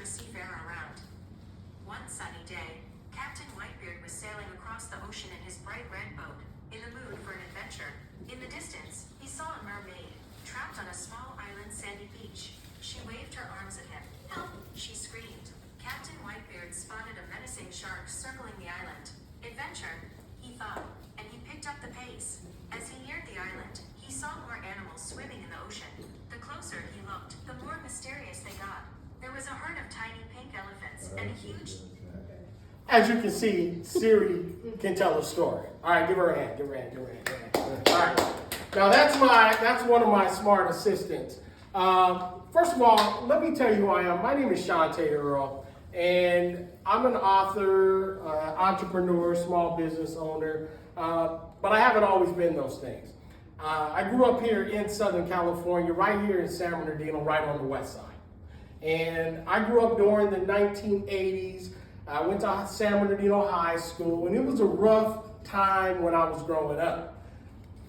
seafarer around. One sunny day, Captain Whitebeard was sailing across the ocean in his bright red boat, in the mood for an adventure. In the distance, he saw a mermaid, trapped on a small island sandy beach. She waved her arms at him. "Help!" she screamed. Captain Whitebeard spotted a menacing shark circling the island. Adventure, he thought, and he picked up the pace. As he neared the island, he saw more animals swimming in the ocean. The closer he looked, the more mysterious they got. There was a herd of tiny pink elephants and a huge... As you can see, Siri can tell a story. All right, give her a hand, give her a hand, give her a hand, give her a hand. All right. Now that's one of my smart assistants. First of all, let me tell you who I am. My name is Chante Earl, and I'm an author, entrepreneur, small business owner, but I haven't always been those things. I grew up here in Southern California, right here in San Bernardino, right on the west side. And I grew up during the 1980s. I went to San Bernardino High School, and it was a rough time when I was growing up.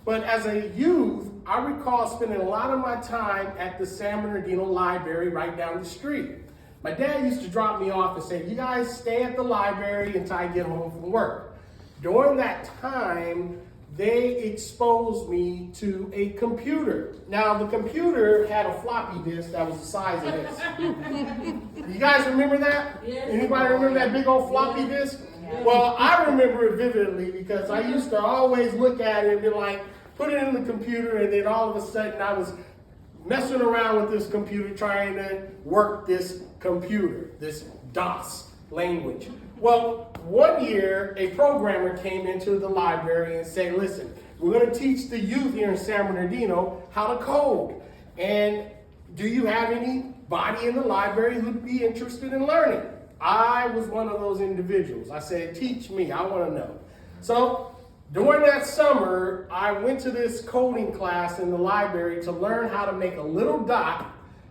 But as a youth, I recall spending a lot of my time at the San Bernardino Library right down the street. My dad used to drop me off and say, "You guys stay at the library until I get home from work." During that time, they exposed me to a computer. Now, the computer had a floppy disk that was the size of this. You guys remember that? Yes. Anybody remember that big old floppy disk? Well, I remember it vividly because I used to always look at it and be like, put it in the computer, and then all of a sudden I was messing around with this computer trying to work this computer, this DOS language. Well, one year a programmer came into the library and said, "Listen, we're going to teach the youth here in San Bernardino how to code. And do you have anybody in the library who'd be interested in learning?" I was one of those individuals. I said, "Teach me, I want to know." So during that summer, I went to this coding class in the library to learn how to make a little dot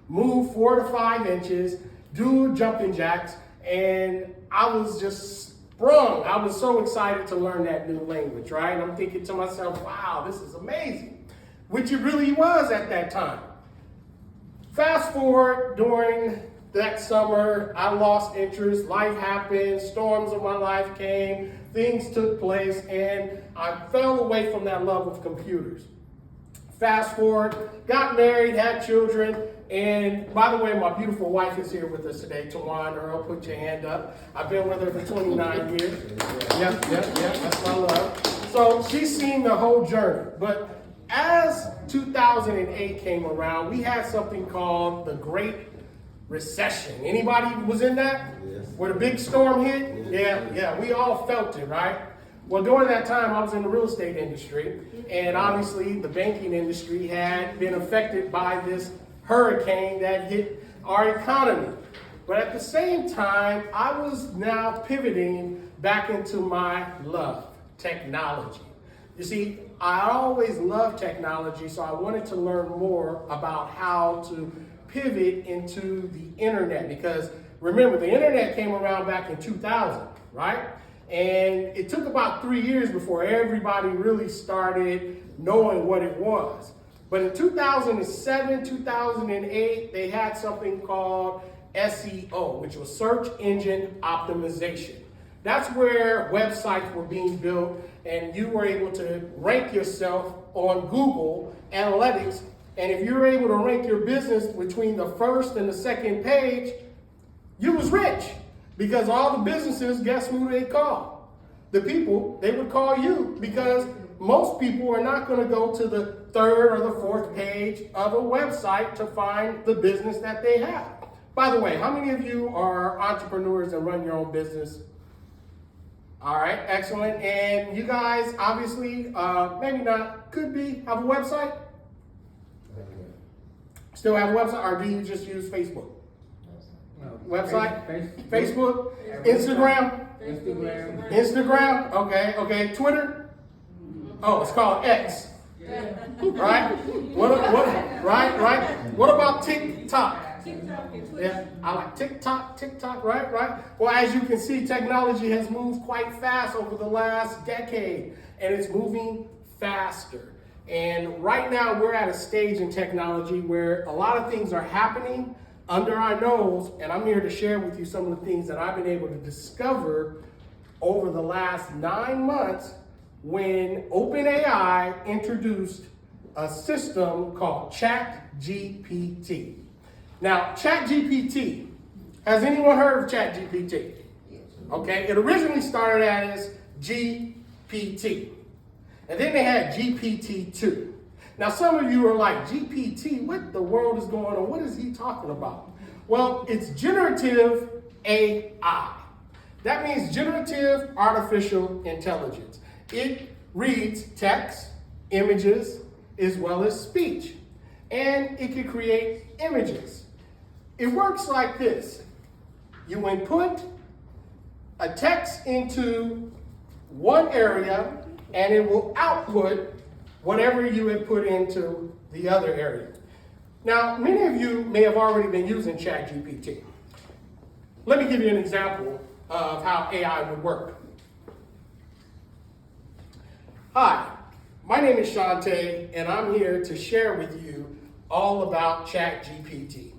move 4 to 5 inches, do jumping jacks, and I was just sprung. I was so excited to learn that new language, right? And I'm thinking to myself, wow, this is amazing, which it really was at that time. Fast forward, during that summer, I lost interest, life happened, storms of my life came, things took place, and I fell away from that love of computers. Fast forward, got married, had children, and by the way, my beautiful wife is here with us today, Chante Earl. Put your hand up. I've been with her for 29 years. Yep, that's my love. So she's seen the whole journey. But as 2008 came around, we had something called the Great Recession. Anybody was in that? Yes. Where the big storm hit? Yeah, we all felt it, right? Well, during that time, I was in the real estate industry, and obviously the banking industry had been affected by this hurricane that hit our economy. But at the same time, I was now pivoting back into my love, technology. You see, I always loved technology, so I wanted to learn more about how to pivot into the internet, because remember, the internet came around back in 2000, right? And it took about 3 years before everybody really started knowing what it was. But in 2007, 2008, they had something called SEO, which was search engine optimization. That's where websites were being built and you were able to rank yourself on Google Analytics. And if you were able to rank your business between the first and the second page, you was rich, because all the businesses, guess who they call? The people, they would call you, because most people are not going to go to the third or the fourth page of a website to find the business that they have. By the way, how many of you are entrepreneurs and run your own business? All right, excellent. And you guys obviously, maybe not, could be, have a website? Still have a website, or do you just use Facebook? No. Website? Facebook? Instagram? Instagram? Okay. Twitter? Oh, it's called X. Right? Right? What about TikTok? Yeah, I like TikTok, right? Well, as you can see, technology has moved quite fast over the last decade, and it's moving faster. And right now, we're at a stage in technology where a lot of things are happening, under our nose, and I'm here to share with you some of the things that I've been able to discover over the last 9 months when OpenAI introduced a system called ChatGPT. Now, ChatGPT, has anyone heard of ChatGPT? Okay, it originally started as GPT, and then they had GPT-2. Now, some of you are like, GPT, what the world is going on? What is he talking about? Well, it's generative AI. That means generative artificial intelligence. It reads text, images, as well as speech. And it can create images. It works like this. You input a text into one area, and it will output whatever you had put into the other area. Now, many of you may have already been using ChatGPT. Let me give you an example of how AI would work. Hi, my name is Chante, and I'm here to share with you all about ChatGPT.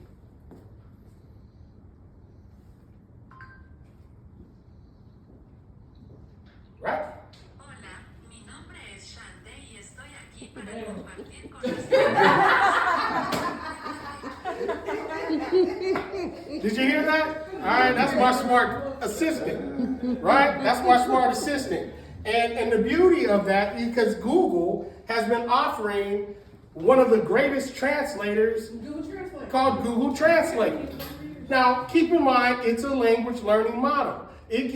Right? Hola, mi nombre es Chante y estoy aquí para compartir con ustedes. Did you hear that? All right, that's my smart assistant, right? That's my smart assistant. And the beauty of that, because Google has been offering one of the greatest translators called Google Translate. Now, keep in mind, it's a language learning model. It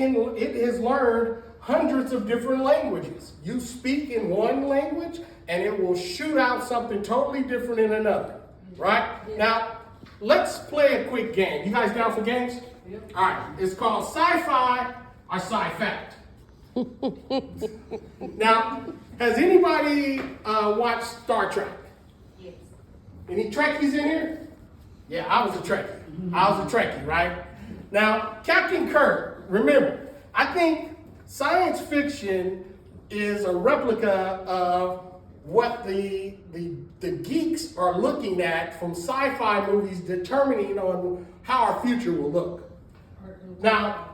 has learned hundreds of different languages. You speak in one language, and it will shoot out something totally different in another, right? Now, let's play a quick game. You guys down for games? Yep. All right, it's called Sci-Fi or Sci-Fact. Now, has anybody watched Star Trek? Yes. Any Trekkies in here? Yeah, I was a Trekkie. I was a Trekkie, right? Now, Captain Kirk, remember, I think science fiction is a replica of what the geeks are looking at from sci-fi movies, determining on how our future will look. Now,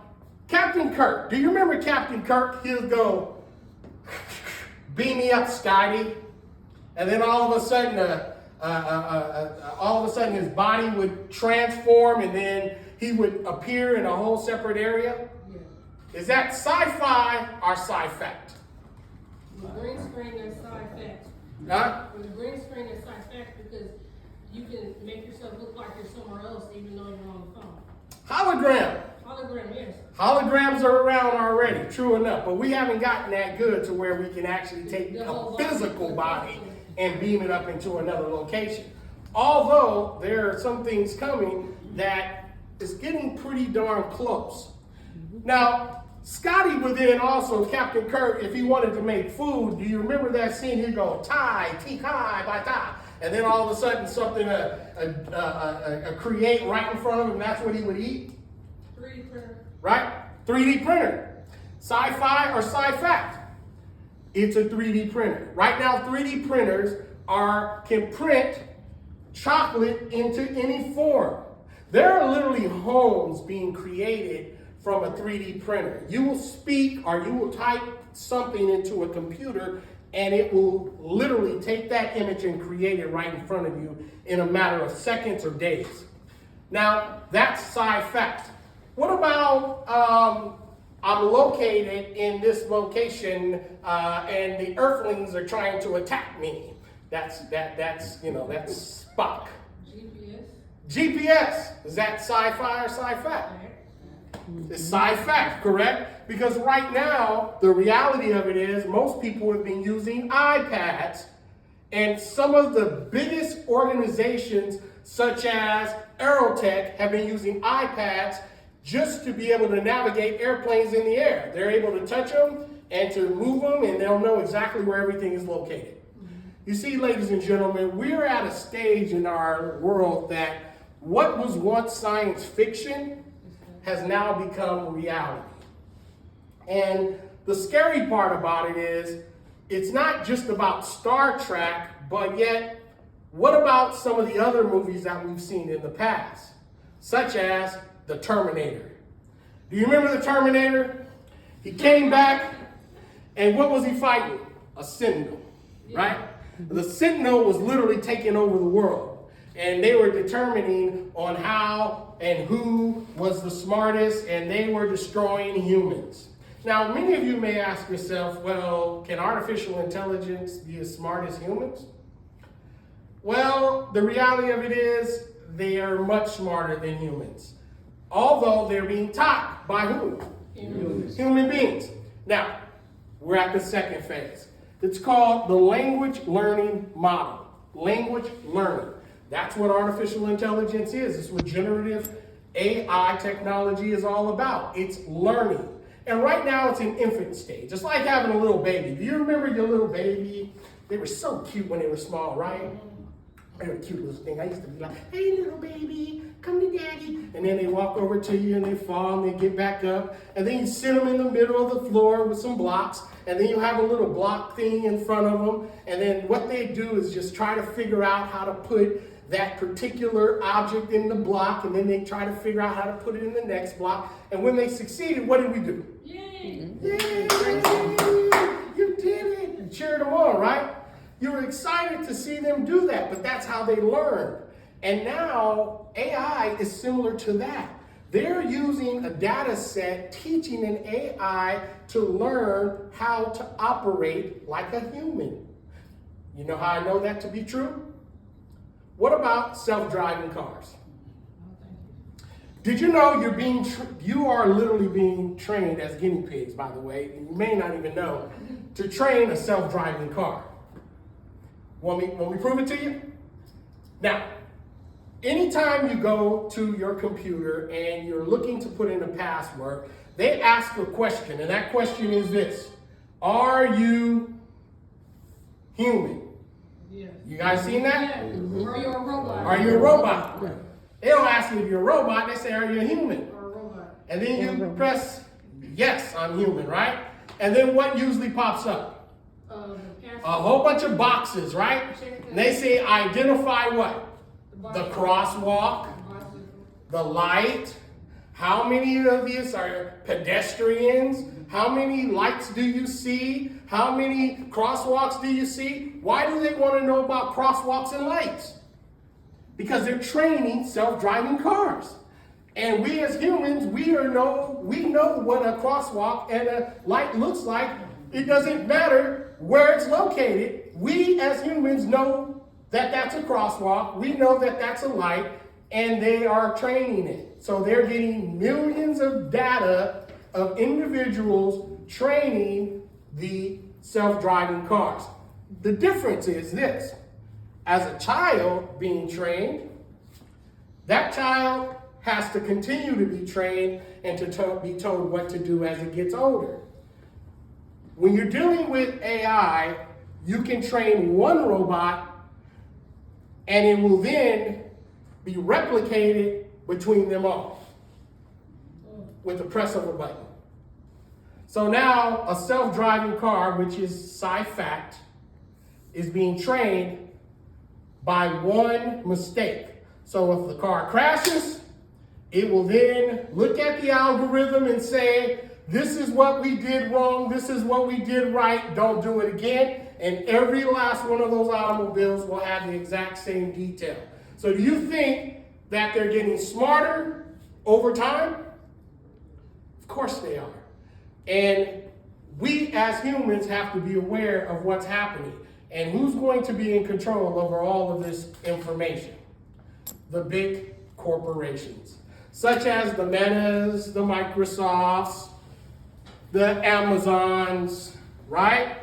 Captain Kirk, do you remember Captain Kirk? He'll go, beam me up, Scotty. And then all of a sudden his body would transform, and then he would appear in a whole separate area. Yeah. Is that sci-fi or sci-fact? With green screen, there's sci-fact. Huh? With the green screen, there's sci-fact because you can make yourself look like you're somewhere else even though you're on the phone. Hologram. Hologram, yes. Holograms are around already, true enough, but we haven't gotten that good to where we can actually take a physical body and beam it up into another location. Although there are some things coming that is getting pretty darn close. Now, Scotty would then also, Captain Kirk, if he wanted to make food, do you remember that scene? He'd go, tie, kai, by tie. And then all of a sudden something create right in front of him, that's what he would eat? 3D printer. Right? 3D printer. Sci-fi or sci-fact? It's a 3D printer. Right now, 3D printers can print chocolate into any form. There are literally homes being created from a 3D printer. You will speak or you will type something into a computer, and it will literally take that image and create it right in front of you in a matter of seconds or days. Now, that's sci-fact. What about I'm located in this location and the Earthlings are trying to attack me? That's Spock. GPS. Is that sci-fi or sci-fact? It's sci-fact, correct? Because right now, the reality of it is most people have been using iPads, and some of the biggest organizations, such as Aerotech, have been using iPads just to be able to navigate airplanes in the air. They're able to touch them and to move them, and they'll know exactly where everything is located. You see, ladies and gentlemen, we're at a stage in our world that what was once science fiction has now become reality. And the scary part about it is, it's not just about Star Trek, but yet, what about some of the other movies that we've seen in the past? such as the Terminator. Do you remember the Terminator? He came back, and what was he fighting? A Sentinel, right? The Sentinel was literally taking over the world, and they were determining on how and who was the smartest, and they were destroying humans. Now, many of you may ask yourself, well, can artificial intelligence be as smart as humans? Well, the reality of it is they are much smarter than humans, although they're being taught by who? Humans. Human beings. Now, we're at the second phase. It's called the language learning model. Language learning. That's what artificial intelligence is. It's what generative AI technology is all about. It's learning. And right now it's in infant stage. It's like having a little baby. Do you remember your little baby? They were so cute when they were small, right? They were a cute little thing. I used to be like, hey, little baby, come to daddy. And then they walk over to you and they fall and they get back up. And then you sit them in the middle of the floor with some blocks. And then you have a little block thing in front of them. And then what they do is just try to figure out how to put that particular object in the block. And then they try to figure out how to put it in the next block. And when they succeeded, what did we do? Yay! Yay! You did it! You cheered them on, right? You were excited to see them do that, but that's how they learn. And now AI is similar to that. They're using a data set, teaching an AI to learn how to operate like a human. You know how I know that to be true? What about self-driving cars? Did you know you are literally being trained as guinea pigs, by the way, and you may not even know, to train a self-driving car. Want me prove it to you? Now, anytime you go to your computer and you're looking to put in a password, they ask a question, and that question is this: are you human? Yes. You guys seen that? Yeah. Are you a robot? Are you a robot? Yeah. They don't ask you if you're a robot, they say, are you a human? Or a robot. And then you press, yes, I'm human, right? And then what usually pops up? A whole bunch of boxes, right? And they say identify what? The crosswalk, the light. How many of these are pedestrians? How many lights do you see? How many crosswalks do you see? Why do they want to know about crosswalks and lights? Because they're training self-driving cars. And we as humans, we know what a crosswalk and a light looks like. It doesn't matter where it's located. We as humans know that that's a crosswalk. We know that that's a light, and they are training it. So they're getting millions of data of individuals training the self-driving cars. The difference is this: as a child being trained, that child has to continue to be trained and to be told what to do as it gets older. When you're dealing with AI, you can train one robot and it will then be replicated between them all with the press of a button. So now a self-driving car, which is sci-fact, is being trained by one mistake. So if the car crashes, it will then look at the algorithm and say, this is what we did wrong, this is what we did right, don't do it again. And every last one of those automobiles will have the exact same detail. So do you think that they're getting smarter over time? Of course they are. And we as humans have to be aware of what's happening. And who's going to be in control over all of this information? The big corporations, such as the Metas, the Microsofts, the Amazons, right?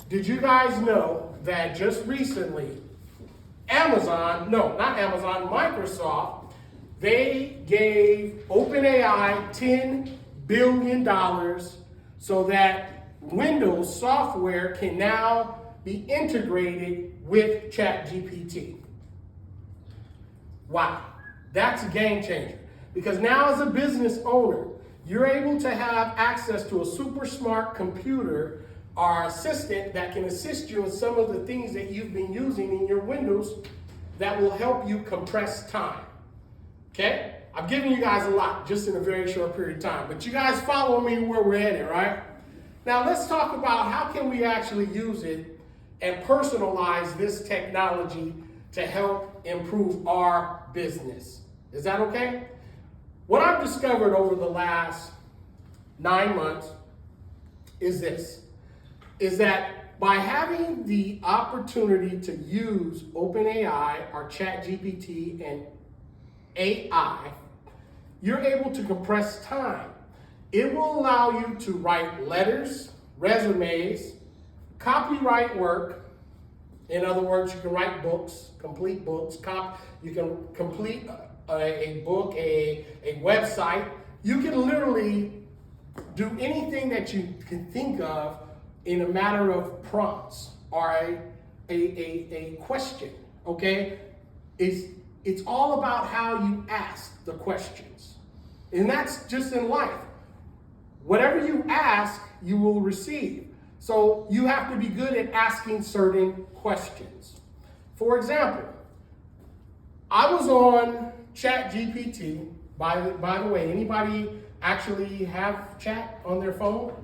Did you guys know that just recently, Microsoft, they gave OpenAI $10 billion so that Windows software can now be integrated with ChatGPT. Wow, that's a game changer. Because now as a business owner, you're able to have access to a super smart computer or assistant that can assist you in some of the things that you've been using in your Windows that will help you compress time. Okay? I've given you guys a lot just in a very short period of time, but you guys follow me where we're headed, right? Now let's talk about how can we actually use it and personalize this technology to help improve our business. Is that okay? What I've discovered over the last 9 months is this, is that by having the opportunity to use OpenAI or ChatGPT and AI, you're able to compress time. It will allow you to write letters, resumes, copyright work. In other words, you can write books, complete books. You can complete a book, a website. You can literally do anything that you can think of in a matter of prompts or a question, okay? It's all about how you ask the questions. And that's just in life. Whatever you ask, you will receive. So you have to be good at asking certain questions. For example, I was on ChatGPT. By the way, anybody actually have chat on their phone?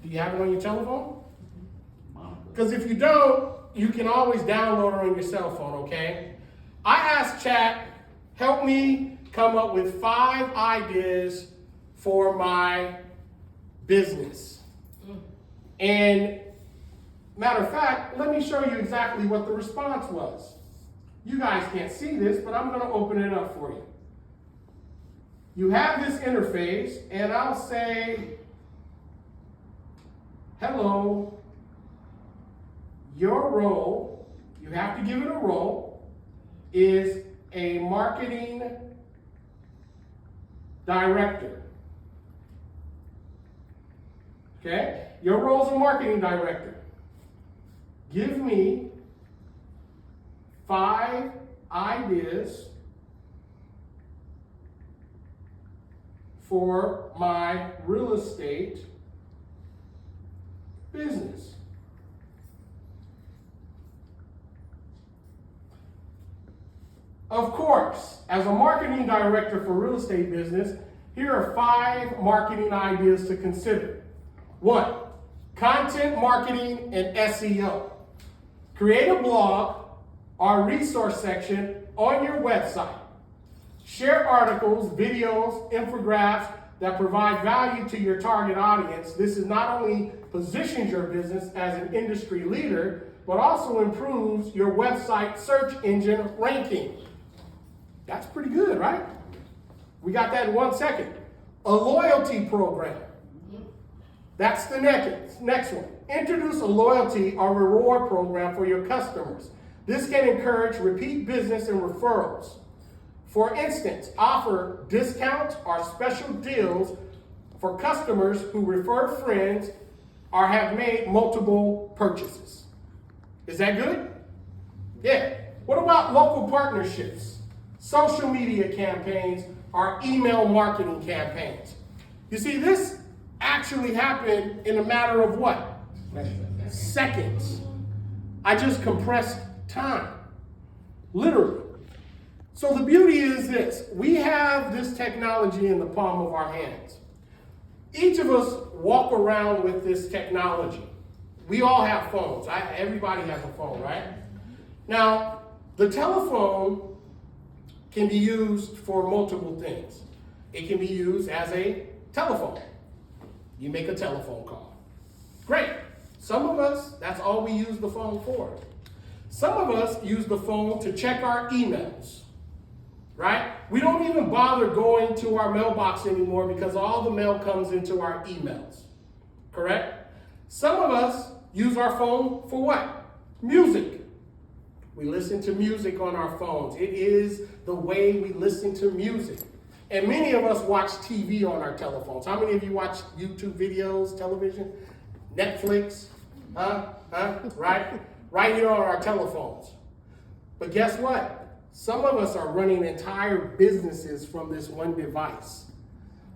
Do you have it on your telephone? Because if you don't, you can always download it on your cell phone, okay? I asked Chat, help me come up with 5 ideas for my business. And matter of fact, let me show you exactly what the response was. You guys can't see this, but I'm going to open it up for you. You have this interface, and I'll say, hello, your role, you have to give it a role, is a marketing director. Okay? Your role is a marketing director. Give me 5 ideas for my real estate business. Of course, as a marketing director for real estate business, here are 5 marketing ideas to consider. 1, content marketing and SEO. Create a blog or resource section on your website. Share articles, videos, infographics that provide value to your target audience. This is not only positions your business as an industry leader, but also improves your website search engine ranking. That's pretty good, right? We got that in 1 second. A loyalty program. That's the next one. Introduce a loyalty or reward program for your customers. This can encourage repeat business and referrals. For instance, offer discounts or special deals for customers who refer friends or have made multiple purchases. Is that good? Yeah. What about local partnerships, social media campaigns, or email marketing campaigns? You see, this actually happened in a matter of what? Seconds. I just compressed time, literally. So the beauty is this, we have this technology in the palm of our hands. Each of us walk around with this technology. We all have phones. Everybody has a phone, right? Now, the telephone can be used for multiple things. It can be used as a telephone. You make a telephone call. Great. Some of us, that's all we use the phone for. Some of us use the phone to check our emails, right? We don't even bother going to our mailbox anymore because all the mail comes into our emails, correct? Some of us use our phone for what? Music. We listen to music on our phones. It is the way we listen to music. And many of us watch TV on our telephones. How many of you watch YouTube videos, television, Netflix? Right? Right here on our telephones. But guess what? Some of us are running entire businesses from this one device.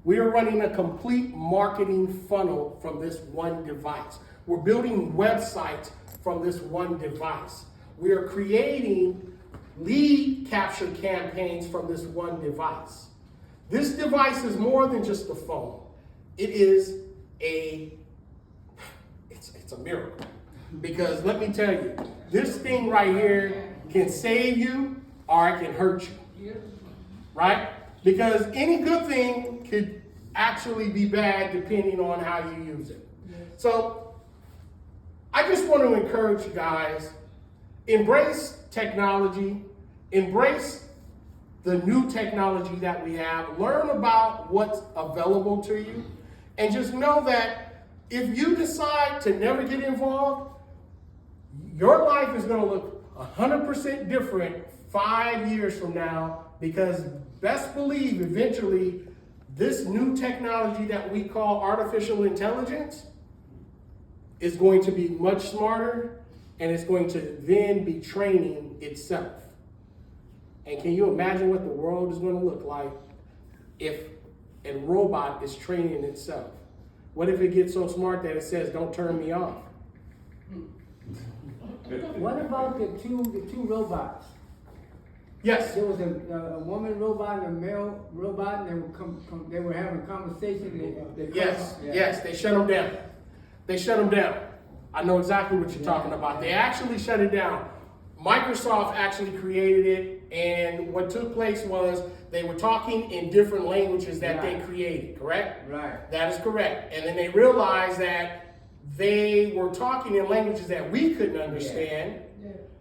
We are running a complete marketing funnel from this one device. We're building websites from this one device. We are creating lead capture campaigns from this one device. This device is more than just a phone. It is it's a miracle. Because let me tell you, this thing right here can save you or it can hurt you. Right? Because any good thing could actually be bad depending on how you use it. So I just want to encourage you guys, embrace technology, embrace the new technology that we have, learn about what's available to you, and just know that if you decide to never get involved, your life is going to look 100% different 5 years from now, because best believe eventually this new technology that we call artificial intelligence is going to be much smarter, and it's going to then be training itself. And can you imagine what the world is going to look like if a robot is training itself? What if it gets so smart that it says, "Don't turn me off"? What about the two robots? Yes. There was a woman robot and a male robot, and they were having a conversation. Yes, they shut them down. They shut them down. I know exactly what you're talking about. They actually shut it down. Microsoft actually created it, and what took place was they were talking in different languages that they created, correct? Right. That is correct. And then they realized that they were talking in languages that we couldn't understand,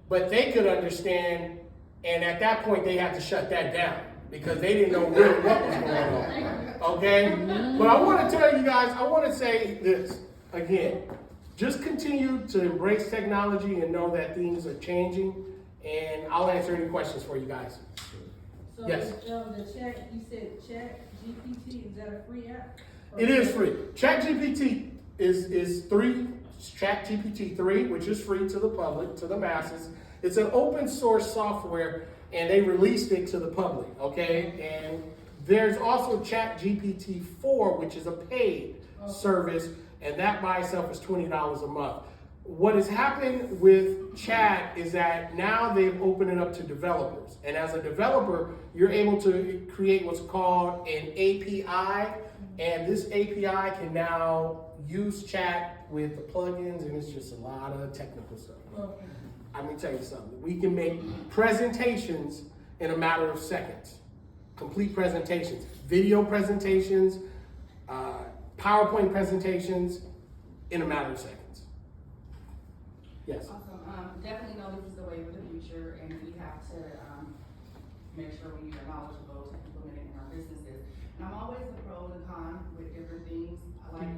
but they could understand, and at that point they had to shut that down because they didn't know really what was going on. Okay? But I want to tell you guys, I want to say this again. Just continue to embrace technology and know that things are changing, and I'll answer any questions for you guys. So Yes. the chat, you said Chat GPT, is that a free app? It is free. ChatGPT is ChatGPT 3, which is free to the public, to the masses. It's an open source software, and they released it to the public, okay? And there's also ChatGPT 4, which is a paid service, and that by itself is $20 a month. What has happened with Chat is that now they've opened it up to developers. And as a developer, you're able to create what's called an API. And this API can now use Chat with the plugins, and it's just a lot of technical stuff. Okay. I'm gonna tell you something. We can make presentations in a matter of seconds. Complete presentations, video presentations, PowerPoint presentations in a matter of seconds. Yes. Awesome. Definitely know this is the way of the future, and we have to make sure we are knowledgeable to implement it in our businesses. And I'm always the pro and con with different things. Like,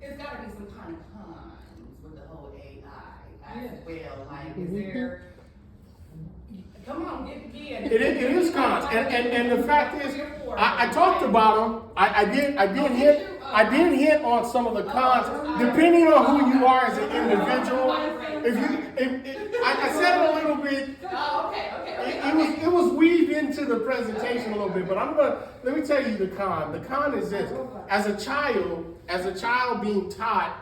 it's got to be some kind of cons with the whole AI as well. Like, is there? Come on, get in. It is cons, and the fact is, I talked about them. I did hit on some of the cons, depending on who you are as an individual. I said it a little bit. Oh, okay. It was weaved into the presentation a little bit, but let me tell you the con. The con is this: as a child being taught,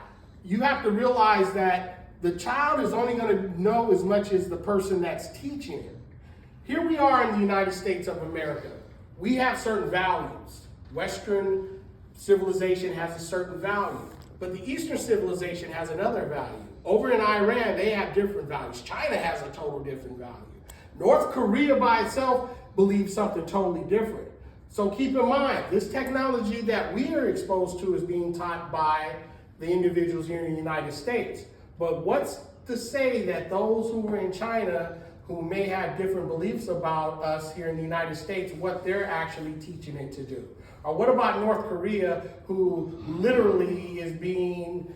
you have to realize that the child is only going to know as much as the person that's teaching it. Here we are in the United States of America. We have certain values. Western civilization has a certain value, but the Eastern civilization has another value. Over in Iran, they have different values. China has a total different value. North Korea by itself believes something totally different. So keep in mind, this technology that we are exposed to is being taught by the individuals here in the United States. But what's to say that those who are in China who may have different beliefs about us here in the United States, what they're actually teaching it to do? Or what about North Korea, who literally is being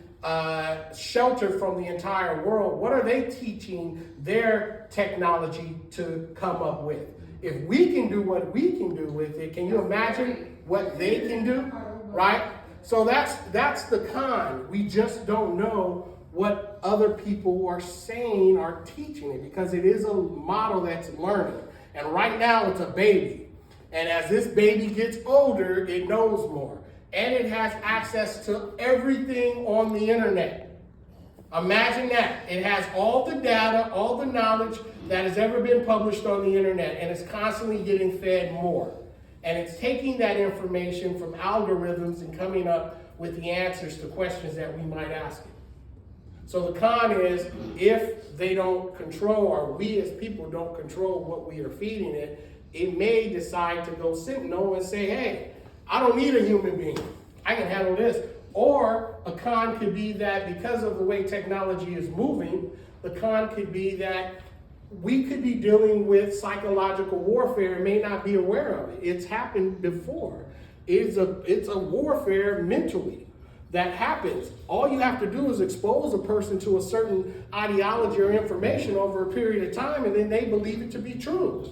sheltered from the entire world? What are they teaching their technology to come up with? If we can do what we can do with it, can you imagine what they can do, right? So that's the con. We just don't know what other people are saying or teaching it, because it is a model that's learning. And right now it's a baby. And as this baby gets older, it knows more. And it has access to everything on the internet. Imagine that. It has all the data, all the knowledge that has ever been published on the internet, and it's constantly getting fed more. And it's taking that information from algorithms and coming up with the answers to questions that we might ask it. So the con is, if they don't control, or we as people don't control what we are feeding it, it may decide to go sentinel and say, hey, I don't need a human being. I can handle this. Or a con could be that because of the way technology is moving, the con could be that we could be dealing with psychological warfare and may not be aware of it. It's happened before. It's a warfare mentally that happens. All you have to do is expose a person to a certain ideology or information over a period of time, and then they believe it to be true.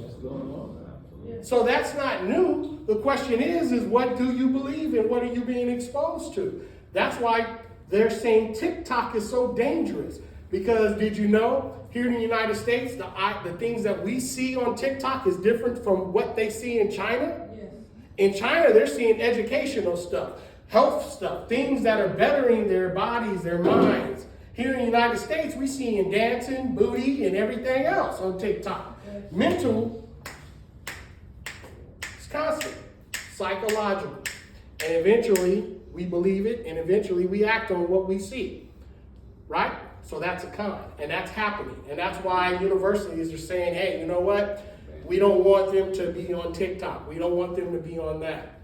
So that's not new. The question is what do you believe and what are you being exposed to? That's why they're saying TikTok is so dangerous. Because did you know, here in the United States, the things that we see on TikTok is different from what they see in China? Yes. In China, they're seeing educational stuff, health stuff, things that are bettering their bodies, their minds. Here in the United States, we seeing dancing, booty, and everything else on TikTok. Mental, it's constant, psychological. And eventually, we believe it, and eventually we act on what we see, right? So that's a con, and that's happening. And that's why universities are saying, hey, you know what? We don't want them to be on TikTok. We don't want them to be on that.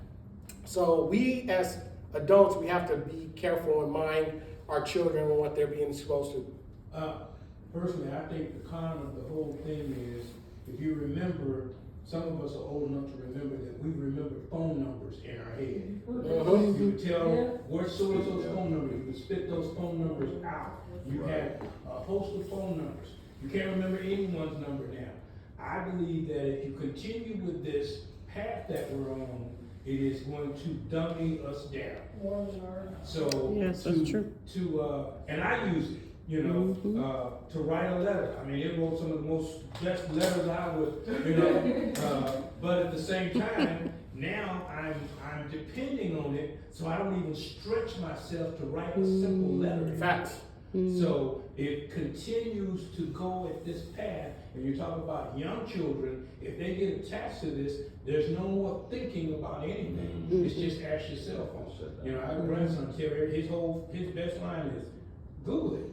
So we as adults, we have to be careful and mind our children and what they're being exposed to. Personally, I think the con of the whole thing is, if you remember, some of us are old enough to remember that we remember phone numbers in our head. You could tell what source those phone numbers, you could spit those phone numbers out. You had a host of phone numbers. You can't remember anyone's number now. I believe that if you continue with this path that we're on, it is going to dummy us down. So Yes, that's true. And I use it, to write a letter. I mean, it wrote some of the most best letters I would, but at the same time, now I'm depending on it, so I don't even stretch myself to write a simple letter. Facts. So it continues to go at this path, and you talk about young children, if they get attached to this, there's no more thinking about anything. It's just ask yourself. I have a grandson, Terry, his best line is, Google it.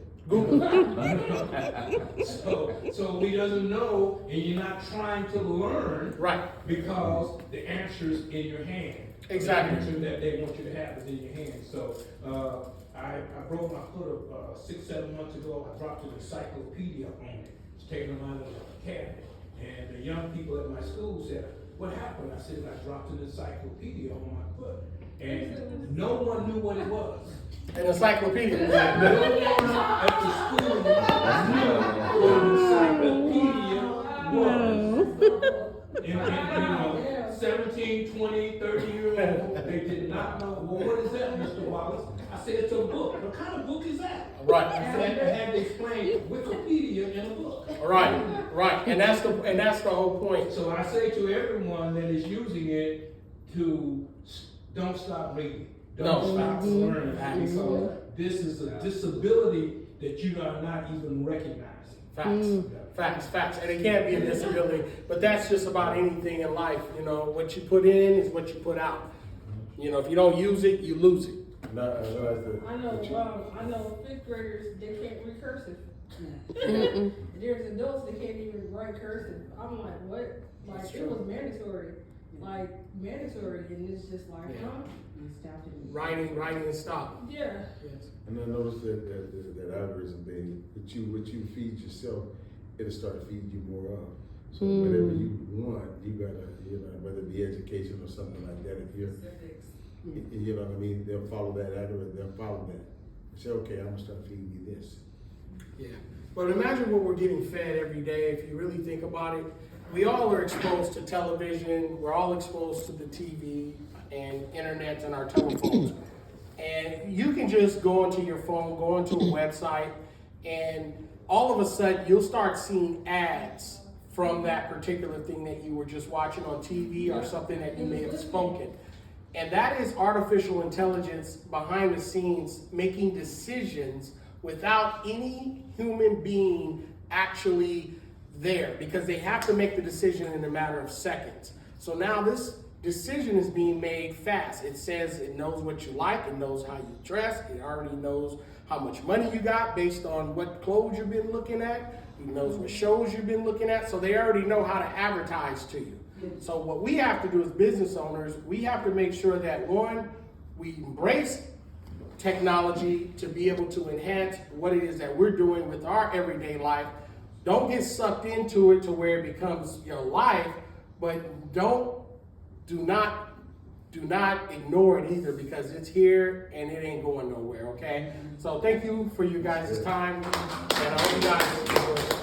So he doesn't know, and you're not trying to learn, Right. because the answer's in your hand. Exactly. The answer that they want you to have is in your hand. So I broke my foot 6-7 months ago. I dropped an encyclopedia on it. It's taken them out of the cabinet. And the young people at my school said, what happened? I said, I dropped an encyclopedia on my foot. And no one knew what it was. An encyclopedia. No one at the school knew what an encyclopedia was. And 17, 20, 30-year-old, they did not know, well, what is that, Mr. Wallace? I said, it's a book. What kind of book is that? Right. I had to explain Wikipedia in a book. Right. And that's the whole point. So I say to everyone that is using it to don't stop reading. Don't stop learning. Because this is a disability that you are not even recognizing. Facts. And it can't be a disability, but that's just about anything in life. What you put in is what you put out. If you don't use it, you lose it. I know fifth graders, they can't read cursive. There's adults that can't even write cursive. I'm like, what? Like, it was mandatory. And it's just like, Writing and stop. Yeah. Yes. And I noticed that algorithm thing, what you feed yourself, it'll start feeding you more of. So whatever you want, you gotta, whether it be education or something like that, if you're, you know what I mean, they'll follow that algorithm, they'll follow that. Say, okay, I'm gonna start feeding you this. Yeah. But imagine what we're getting fed every day. If you really think about it, we all are exposed to television. We're all exposed to the TV and internet and our telephones. And you can just go onto your phone, go onto a website, and all of a sudden you'll start seeing ads from that particular thing that you were just watching on TV or something that you may have spoken. And that is artificial intelligence behind the scenes making decisions without any human being actually there, because they have to make the decision in a matter of seconds. So now this decision is being made fast. It says it knows what you like, it knows how you dress, it already knows how much money you got based on what clothes you've been looking at, it knows what shows you've been looking at, so they already know how to advertise to you. So what we have to do as business owners, we have to make sure that, one, we embrace technology to be able to enhance what it is that we're doing with our everyday life. Don't get sucked into it to where it becomes your life, but do not ignore it either, because it's here and it ain't going nowhere, okay? So thank you for you guys' time, and I hope you guys enjoy it.